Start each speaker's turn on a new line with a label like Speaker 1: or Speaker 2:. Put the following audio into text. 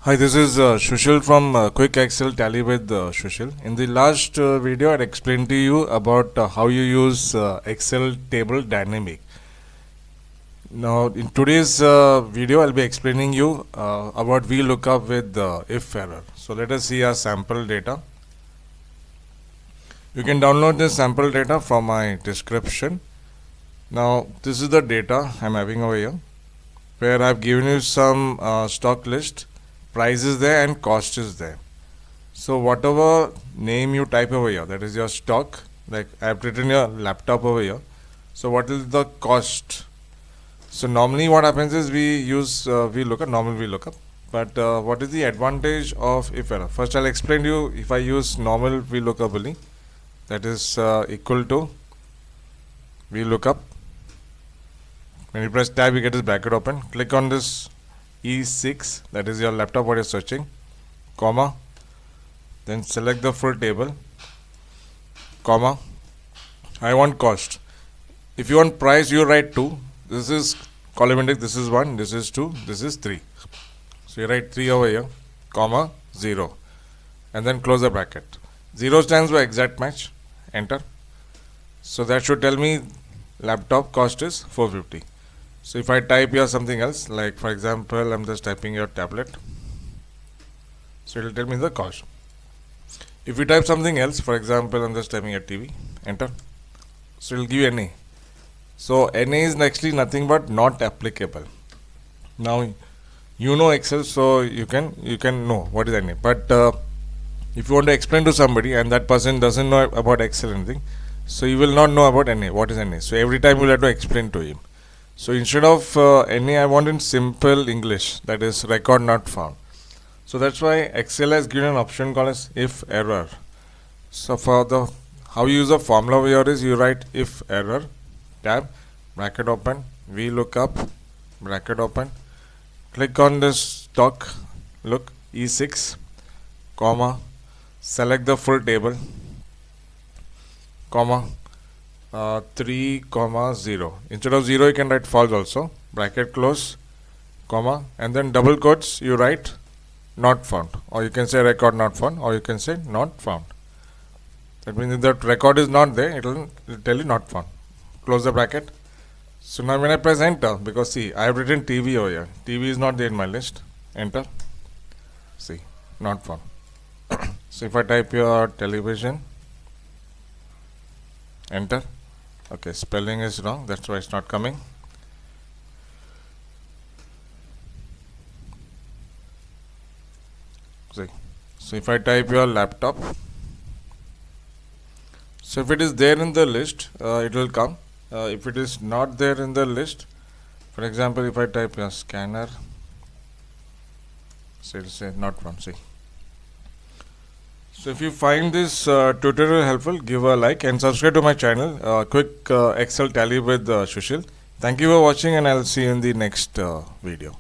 Speaker 1: Hi, this is Shushil from Quick Excel Tally with Shushil. In the last video, I explained to you about how you use Excel table dynamic. Now, in today's video, I'll be explaining you about Vlookup with Iferror. So let us see our sample data. You can download this sample data from my description. Now, this is the data I'm having over here, where I've given you some stock list. Price is there and cost is there. So whatever name you type over here, that is your stock. Like I have written your laptop over here. So what is the cost? So normally what happens is we use VLOOKUP, normal VLOOKUP. But what is the advantage of Iferror? First I'll explain to you if I use normal VLOOKUP only. That is equal to VLOOKUP. When you press tab, you get this bracket open. Click on this E6, that is your laptop what you're searching, comma, then select the full table, comma, I want cost. If you want price, you write 2. This is column index, this is 1, this is 2, this is 3. So you write 3 over here, comma, 0, and then close the bracket. 0 stands for exact match, enter. So that should tell me laptop cost is 450. So if I type here something else, like for example, I'm just typing your tablet. So it will tell me the cost. If you type something else, for example, I'm just typing a TV, enter. So it will give you NA. So NA is actually nothing but not applicable. Now you know Excel, so you can know what is NA. But if you want to explain to somebody and that person doesn't know about Excel or anything, so you will not know about NA. What is NA? So every time you will have to explain to him. So instead of NA, I want in simple English, that is record not found. So that's why Excel has given an option called as if error. So for the how you use a formula over here is you write if error, tab, bracket open, VLOOKUP, bracket open, click on this stock, look E6, comma, select the full table, comma, 3, 0. Instead of 0 you can write false also, bracket close, comma, and then double quotes you write not found, or you can say record not found, or you can say not found. That means if that record is not there, it will tell you not found. Close the bracket. So now when I press enter, because see I have written TV over here, TV is not there in my list, enter, see not found. So if I type your television, enter. Okay, spelling is wrong, that's why it's not coming. See. So if I type your laptop, so if it is there in the list, it will come. If it is not there in the list, for example, if I type your scanner, so it will say not found. See. So if you find this tutorial helpful, give a like and subscribe to my channel, Quick Excel Tally with Shushil. Thank you for watching and I'll see you in the next video.